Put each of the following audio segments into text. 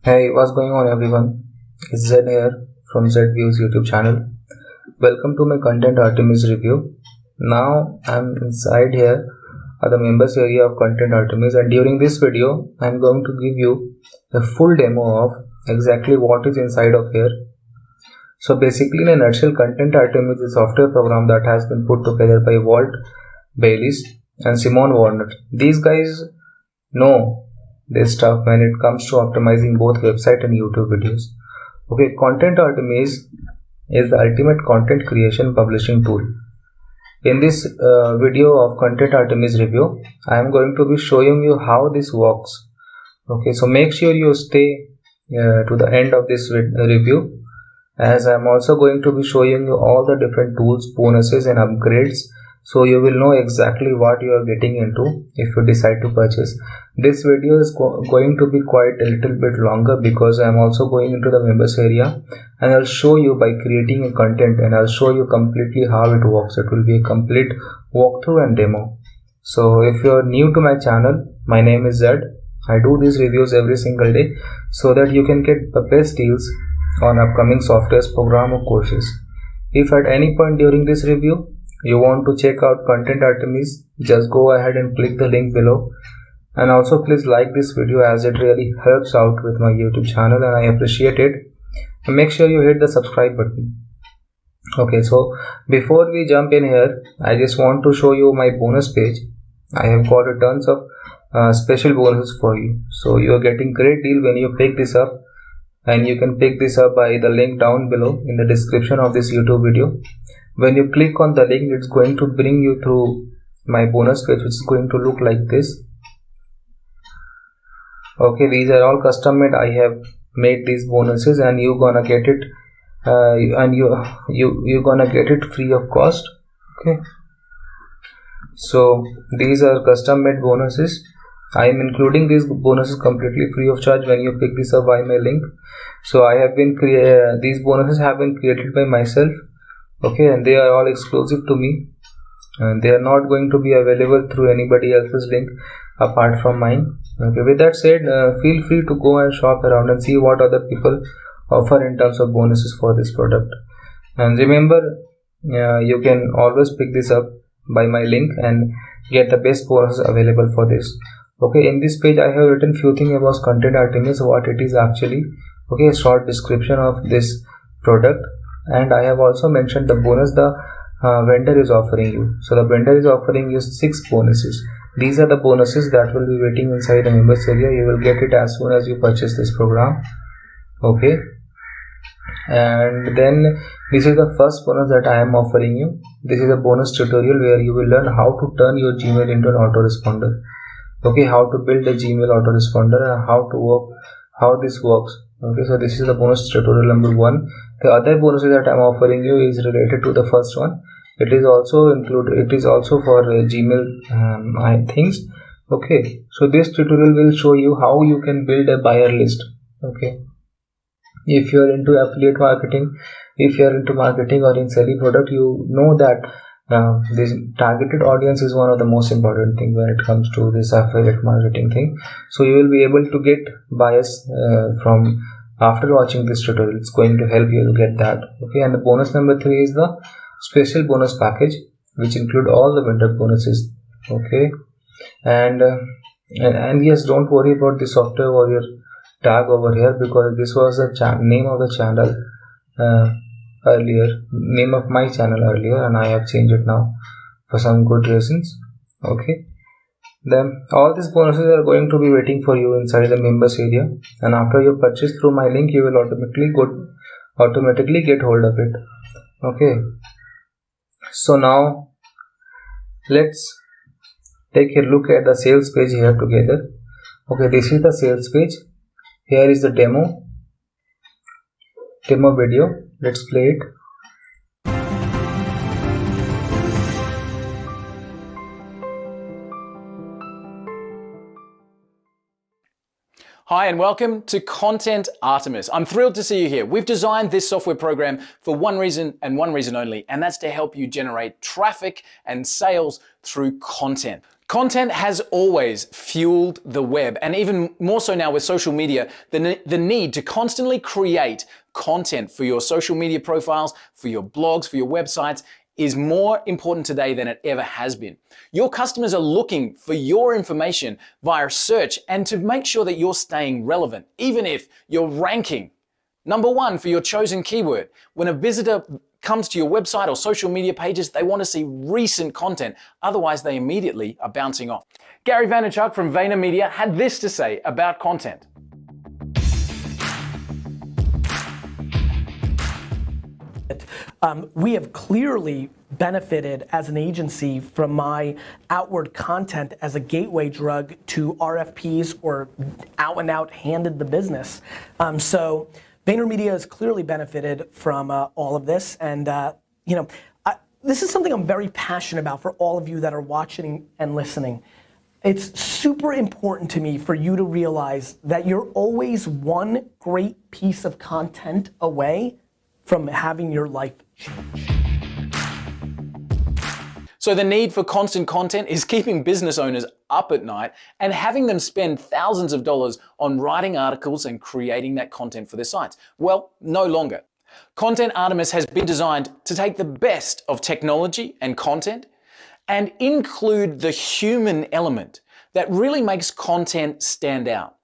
Hey, what's going on everyone? It's Zed here from Zed Views YouTube channel. Welcome to my Content Artemis review. Now I'm inside here at the members area of Content Artemis, and during this video I'm going to give you a full demo of exactly what is inside of here. So basically, in a nutshell, Content Artemis is a software program that has been put together by Walt Baylis and Simon Warner. These guys know this stuff when it comes to optimizing both website and YouTube videos. Okay, Content Artemis is the ultimate content creation publishing tool. In this video of Content Artemis review, I am going to be showing you how this works. Okay, so make sure you stay to the end of this review, as I am also going to be showing you all the different tools, bonuses and upgrades, so you will know exactly what you are getting into if you decide to purchase. This video is going to be quite a little bit longer because I am also going into the members area, and I'll show you by creating a content, and I'll show you completely how it works. It will be a complete walkthrough and demo. So if you are new to my channel, my name is Zed. I do these reviews every single day so that you can get the best deals on upcoming softwares, program or courses. If at any point during this review you want to check out Content Artemis, just go ahead and click the link below, and also please like this video as it really helps out with my YouTube channel and I appreciate it. And make sure you hit the subscribe button. Okay, so before we jump in here, I just want to show you my bonus page. I have got a tons of special bonuses for you, so you are getting great deal when you pick this up, and you can pick this up by the link down below in the description of this YouTube video. When you click on the link, it's going to bring you through my bonus page, which is going to look like this. Okay, these are all custom made. I have made these bonuses, and you're gonna get it and you're gonna get it free of cost. Okay, so these are custom made bonuses. I am including these bonuses completely free of charge when you pick this up by my link. So I have been these bonuses have been created by myself. Okay, and they are all exclusive to me, and they are not going to be available through anybody else's link apart from mine. Okay, with that said, feel free to go and shop around and see what other people offer in terms of bonuses for this product. And remember, you can always pick this up by my link and get the best bonuses available for this. Okay, in this page I have written few things about Content Artemis, what it is actually. Okay, a short description of this product, and I have also mentioned the bonus the vendor is offering you. So the vendor is offering you 6 bonuses. These are the bonuses that will be waiting inside the members area. You will get it as soon as you purchase this program. Okay, and then this is the first bonus that I am offering you. This is a bonus tutorial where you will learn how to turn your Gmail into an autoresponder. Okay, how to build a Gmail autoresponder and how this works. Okay, so this is the bonus tutorial number 1. The other bonuses that I am offering you is related to the first one. It is also for Gmail things. Okay, so this tutorial will show you how you can build a buyer list. Okay, if you are into affiliate marketing, if you are into marketing or in selling product, you know that this targeted audience is one of the most important thing when it comes to this affiliate marketing thing. So you will be able to get buyers from after watching this tutorial. It's going to help you to get that. Okay, and the bonus number 3 is the special bonus package, which include all the vendor bonuses. Okay, and yes, don't worry about the software warrior tag over here, because this was the name of the channel name of my channel earlier, and I have changed it now for some good reasons. Okay, then all these bonuses are going to be waiting for you inside the members area, and after you purchase through my link, you will automatically get hold of it. Okay, so now let's take a look at the sales page here together. Okay, this is the sales page. Here is the demo video. Let's play it. Hi and welcome to Content Artemis. I'm thrilled to see you here. We've designed this software program for one reason and one reason only, and that's to help you generate traffic and sales through content. Content has always fueled the web, and even more so now with social media, the need to constantly create content for your social media profiles, for your blogs, for your websites is more important today than it ever has been. Your customers are looking for your information via search and to make sure that you're staying relevant, even if you're ranking number one for your chosen keyword. When a visitor comes to your website or social media pages, they want to see recent content. Otherwise, they immediately are bouncing off. Gary Vaynerchuk from VaynerMedia had this to say about content. We have clearly benefited as an agency from my outward content as a gateway drug to RFPs or out and out handed the business. So VaynerMedia has clearly benefited from all of this, and this is something I'm very passionate about for all of you that are watching and listening. It's super important to me for you to realize that you're always one great piece of content away from having your life change. So the need for constant content is keeping business owners up at night and having them spend thousands of dollars on writing articles and creating that content for their sites. Well, no longer. Content Artemis has been designed to take the best of technology and content and include the human element that really makes content stand out.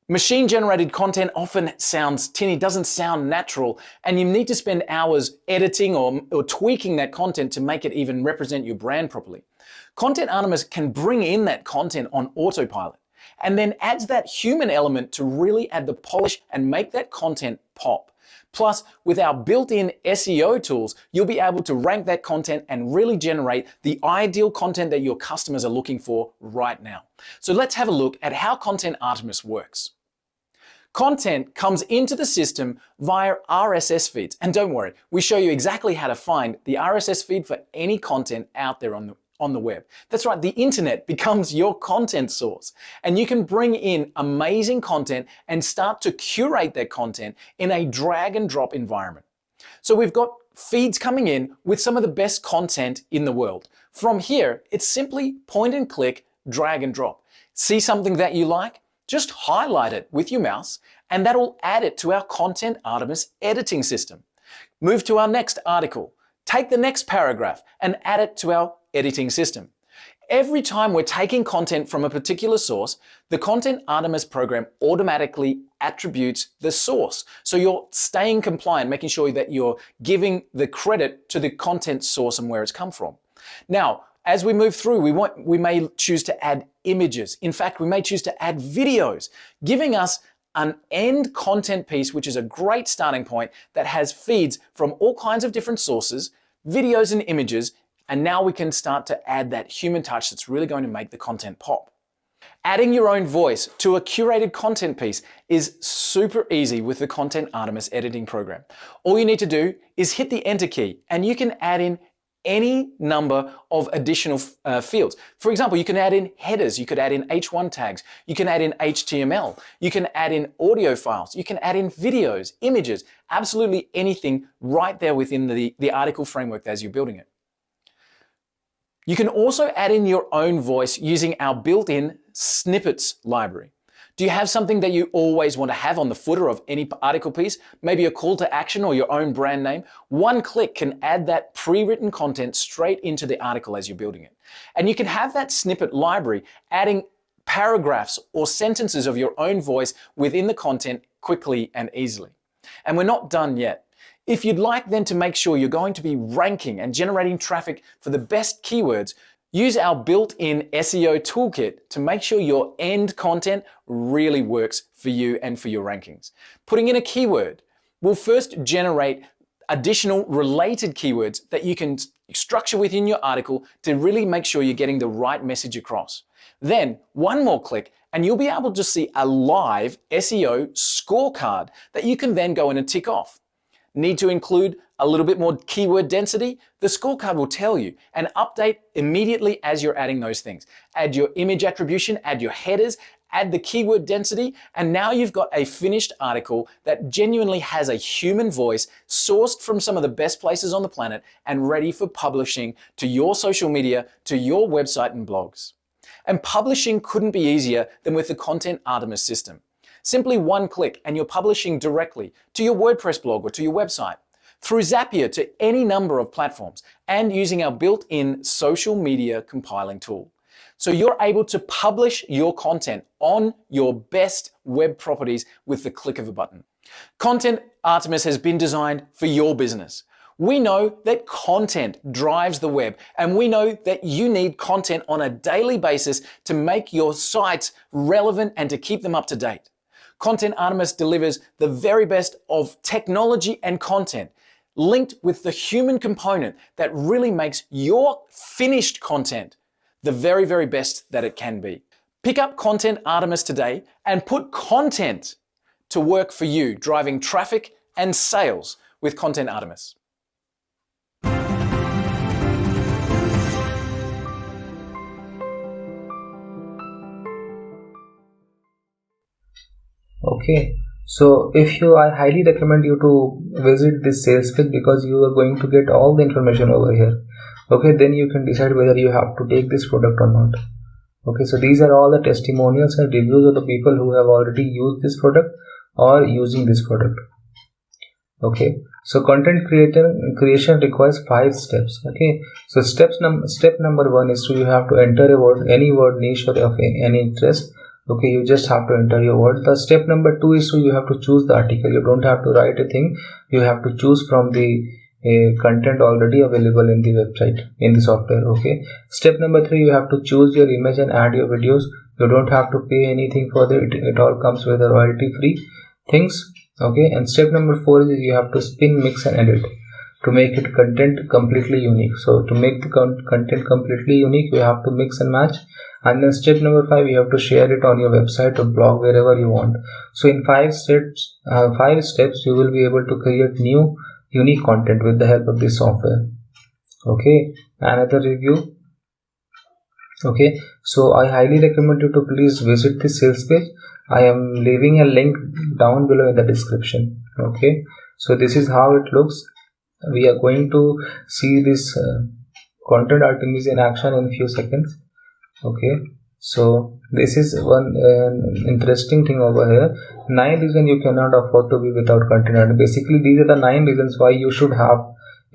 Machine-generated content often sounds tinny, doesn't sound natural, and you need to spend hours editing or tweaking that content to make it even represent your brand properly. Content Artemis can bring in that content on autopilot and then adds that human element to really add the polish and make that content pop. Plus, with our built-in SEO tools, you'll be able to rank that content and really generate the ideal content that your customers are looking for right now. So let's have a look at how Content Artemis works. Content comes into the system via RSS feeds. And don't worry, we show you exactly how to find the RSS feed for any content out there on the web. That's right, the internet becomes your content source. And you can bring in amazing content and start to curate that content in a drag and drop environment. So we've got feeds coming in with some of the best content in the world. From here, it's simply point and click, drag and drop. See something that you like? Just highlight it with your mouse and that'll add it to our Content Artemis editing system. Move to our next article. Take the next paragraph and add it to our editing system. Every time we're taking content from a particular source, the Content Artemis program automatically attributes the source. So you're staying compliant, making sure that you're giving the credit to the content source and where it's come from. Now, as we move through, we may choose to add images. In fact, we may choose to add videos, giving us an end content piece, which is a great starting point that has feeds from all kinds of different sources, videos and images, and now we can start to add that human touch that's really going to make the content pop. Adding your own voice to a curated content piece is super easy with the Content Artemis editing program. All you need to do is hit the Enter key and you can add in any number of additional fields. For example, you can add in headers, you could add in H1 tags, you can add in HTML, you can add in audio files, you can add in videos, images, absolutely anything right there within the article framework as you're building it. You can also add in your own voice using our built-in snippets library. Do you have something that you always want to have on the footer of any article piece? Maybe a call to action or your own brand name? One click can add that pre-written content straight into the article as you're building it. And you can have that snippet library adding paragraphs or sentences of your own voice within the content quickly and easily. And we're not done yet. If you'd like then to make sure you're going to be ranking and generating traffic for the best keywords, use our built-in SEO toolkit to make sure your end content really works for you and for your rankings. Putting in a keyword will first generate additional related keywords that you can structure within your article to really make sure you're getting the right message across. Then one more click and you'll be able to see a live SEO scorecard that you can then go in and tick off. Need to include a little bit more keyword density? The scorecard will tell you and update immediately as you're adding those things. Add your image attribution, add your headers, add the keyword density, and now you've got a finished article that genuinely has a human voice sourced from some of the best places on the planet and ready for publishing to your social media, to your website and blogs. And publishing couldn't be easier than with the Content Artemis system. Simply one click and you're publishing directly to your WordPress blog or to your website, through Zapier to any number of platforms, and using our built-in social media compiling tool. So you're able to publish your content on your best web properties with the click of a button. Content Artemis has been designed for your business. We know that content drives the web, and we know that you need content on a daily basis to make your sites relevant and to keep them up to date. Content Artemis delivers the very best of technology and content, linked with the human component that really makes your finished content the very, very best that it can be. Pick up Content Artemis today and put content to work for you, driving traffic and sales with Content Artemis. Okay, so I highly recommend you to visit this sales page, because you are going to get all the information over here. Okay, then you can decide whether you have to take this product or not. Okay, so these are all the testimonials and reviews of the people who have already used this product or using this product. Okay, so content creation requires 5 steps. Okay, so step number 1 is you have to enter a word, any word, niche, or of any interest. Okay, you just have to enter your word. The step number 2 is you have to choose the article. You don't have to write a thing. You have to choose from the content already available in the website, in the software. Okay, step number 3, you have to choose your image and add your videos. You don't have to pay anything for that. It all comes with a royalty free things. Okay, and step number 4 is you have to spin, mix and edit to make it content completely unique. So to make the content completely unique, you have to mix and match. And then step number 5, you have to share it on your website or blog, wherever you want. So in 5 steps, you will be able to create new unique content with the help of this software. Okay, another review. Okay, so I highly recommend you to please visit this sales page. I am leaving a link down below in the description. Okay, so this is how it looks. We are going to see this Content Artemis in action in few seconds. Okay, so this is one interesting thing over here. 9 reasons you cannot afford to be without Content Artemis. Basically, these are the 9 reasons why you should have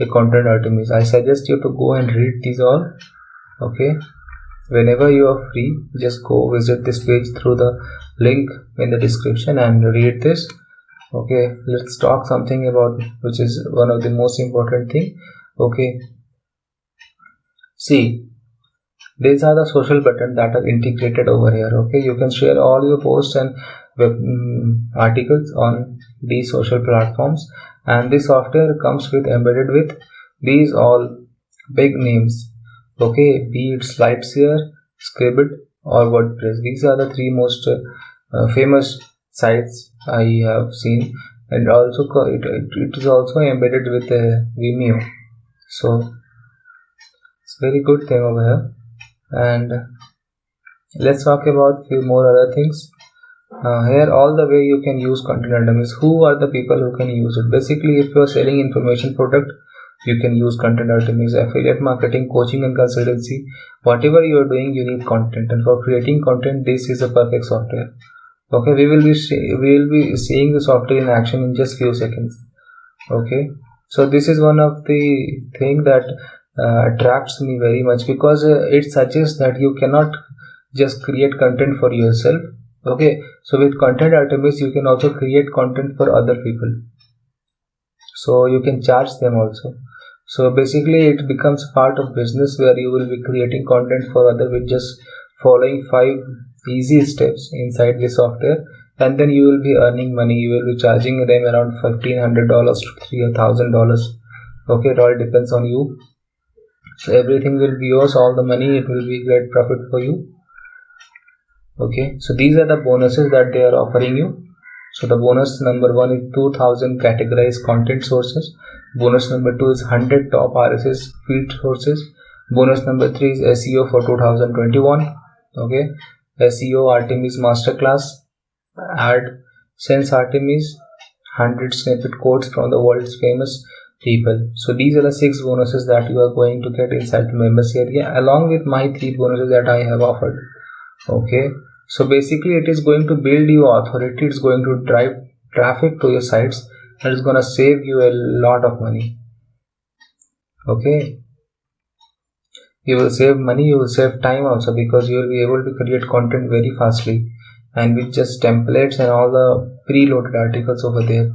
a Content Artemis. I suggest you to go and read these all. Okay, whenever you are free, just go visit this page through the link in the description and read this. Okay, let's talk something about which is one of the most important thing. Okay, see, these are the social buttons that are integrated over here. Okay, you can share all your posts and web articles on these social platforms, and this software comes with embedded with these all big names. Okay, be it Slideshare, Scribd or WordPress. These are the 3 most famous sites I have seen, and also it is also embedded with Vimeo. So it's a very good thing over here. And let's talk about few more other things. Here all the way you can use Content Artemis. Who are the people who can use it? Basically, if you are selling information product, you can use Content Artemis. Affiliate marketing, coaching and consultancy, whatever you are doing, you need content, and for creating content, this is a perfect software. Okay, we will be seeing the software in action in just few seconds. Okay, so this is one of the thing that attracts me very much, because it suggests that you cannot just create content for yourself. Okay, so with Content Artemis you can also create content for other people, so you can charge them also. So basically it becomes part of business where you will be creating content for other with just following 5 easy steps inside the software, and then you will be earning money. You will be charging them around $1,500 to $3,000. Okay, it all depends on you. So everything will be yours, all the money, it will be great profit for you. Okay, so these are the bonuses that they are offering you. So the bonus number 1 is 2000 categorized content sources. Bonus number 2 is 100 top RSS feed sources. Bonus number 3 is SEO for 2021. Okay, SEO Artemis Masterclass, AdSense Artemis, 100 snippet codes from the world's famous people. So these are the 6 bonuses that you are going to get inside the members area, along with my 3 bonuses that I have offered. Okay, so basically it is going to build you authority, it's going to drive traffic to your sites, and it's going to save you a lot of money. Okay, you will save money, you will save time also, because you will be able to create content very fastly and with just templates and all the preloaded articles over there.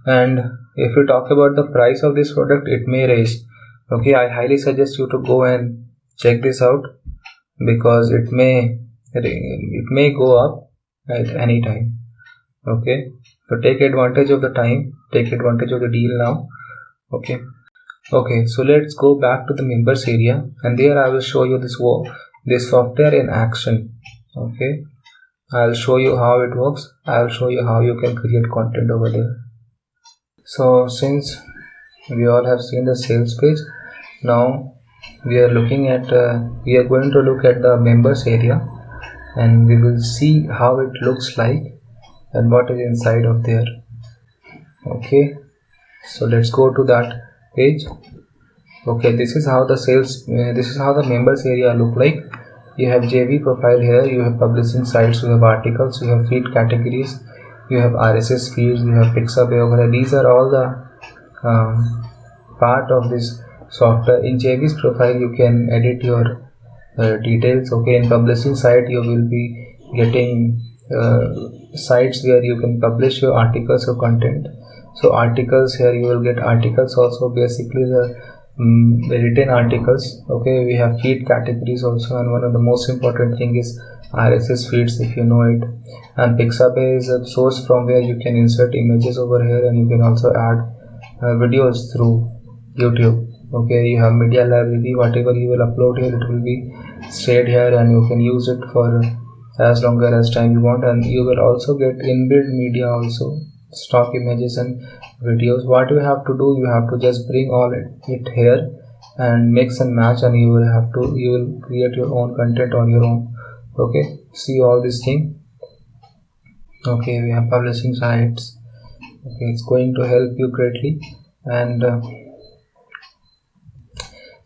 And if you talk about the price of this product, it may raise. Okay, I highly suggest you to go and check this out, because it may go up at any time. Okay, so take advantage of the time, take advantage of the deal now. Okay, so let's go back to the members area, and there I will show you this software in action. Okay, I'll show you how it works. I'll show you how you can create content over there. So since we all have seen the sales page, now we are going to look at the members area, and we will see how it looks like and what is inside of there. Okay, so let's go to that page. Okay, this is how the members area look like. You have JV profile here, you have publishing sites, you have articles, you have feed categories, you have RSS feeds, you have Pixabay over here. These are all the part of this software. In JV's profile you can edit your details. Okay, in publishing site you will be getting sites where you can publish your articles or content. So articles, here you will get articles also, basically the written articles. Okay, we have feed categories also, and one of the most important thing is RSS feeds, if you know it. And Pixabay is a source from where you can insert images over here, and you can also add videos through YouTube. Okay, you have media library, whatever you will upload here, it will be stayed here, and you can use it for as longer as time you want. And you will also get inbuilt media also, stock images and videos. What you have to do, you have to just bring all it here and mix and match, and you will create your own content on your own. Okay, see all this thing. Okay, we have publishing sites. Okay, it's going to help you greatly. And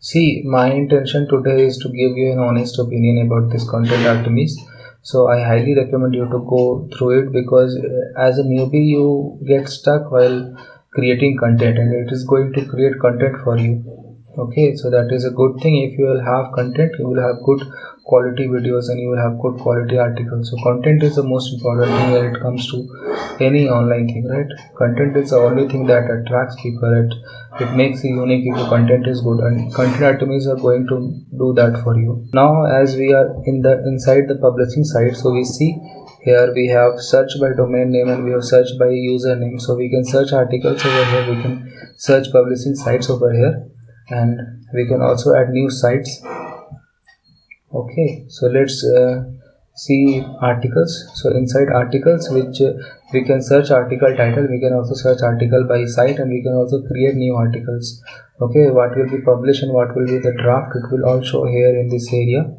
see, my intention today is to give you an honest opinion about this Content Artemis. So I highly recommend you to go through it, because as a newbie you get stuck while creating content, and it is going to create content for you. Okay, so that is a good thing. If you will have content, you will have good quality videos, and you will have good quality articles. So content is the most important thing when it comes to any online thing, right? Content is the only thing that attracts people. It makes you unique if your content is good, and Content Artemis are going to do that for you. Now as we are inside the publishing site, so we see here we have search by domain name and we have search by username. So we can search articles over here, we can search publishing sites over here, and we can also add new sites. Okay, so let's see articles. So inside articles, which we can search article title, we can also search article by site, and we can also create new articles. Okay, what will be published and what will be the draft, it will all show here in this area.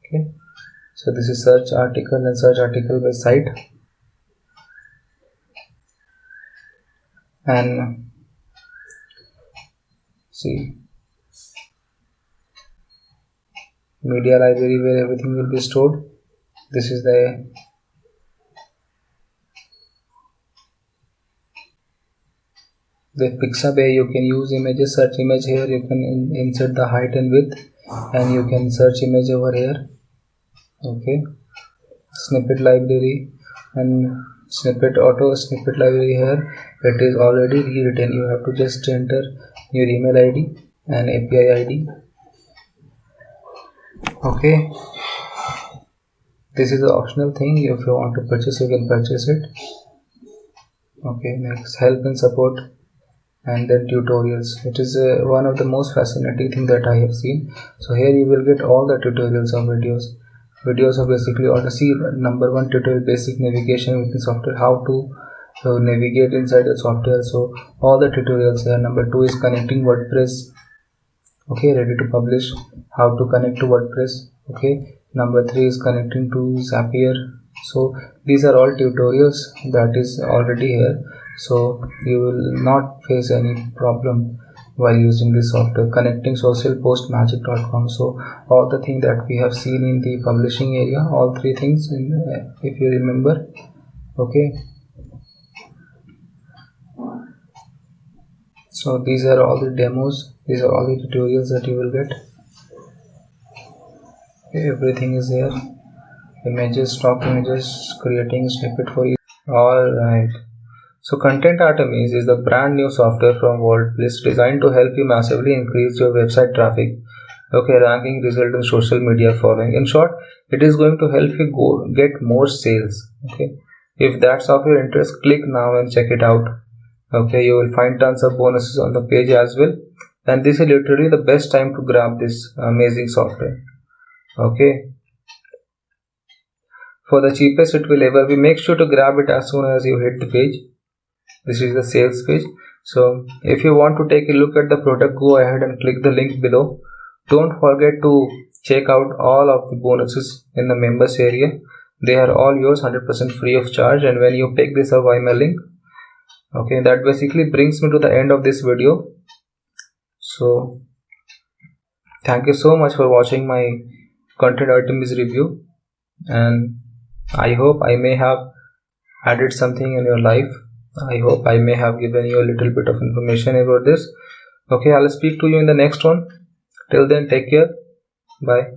Okay, so this is search article and search article by site. And see, media library, where everything will be stored. This is the Pixabay. You can use images, search image here, you can insert the height and width, and you can search image over here. Okay, snippet library and snippet auto snippet library here, it is already rewritten. You have to just enter your email ID and API ID. Okay, this is the optional thing. If you want to purchase, you can purchase it. Okay, next, help and support, and then tutorials. It is one of the most fascinating thing that I have seen. So here you will get all the tutorials of videos of basically, or to see number one tutorial, basic navigation within software, how to navigate inside the software. So all the tutorials here. Number two is connecting WordPress. Okay, ready to publish, how to connect to WordPress. Okay, number three is connecting to Zapier. So these are all tutorials that is already here, so you will not face any problem while using this software. Connecting social post magic.com. So all the things that we have seen in the publishing area, all three things if you remember. Okay, so these are all the demos, these are all the tutorials that you will get. Okay, everything is here. Images, stock images, creating snippet for you. Alright, so Content Artemis is the brand new software from WordPress designed to help you massively increase your website traffic, okay, ranking, result, and social media following. In short, it is going to help you get more sales. Okay, if that's of your interest, click now and check it out. Okay, you will find tons of bonuses on the page as well, and this is literally the best time to grab this amazing software. Okay, for the cheapest it will ever be. Make sure to grab it as soon as you hit the page. This is the sales page. So if you want to take a look at the product, go ahead and click the link below. Don't forget to check out all of the bonuses in the members area. They are all yours 100% free of charge, and when you pick this up by my link, okay, that basically brings me to the end of this video. So thank you so much for watching my Content Artemis review, and I hope I may have added something in your life. I hope I may have given you a little bit of information about this. Okay, I'll speak to you in the next one. Till then, take care. Bye.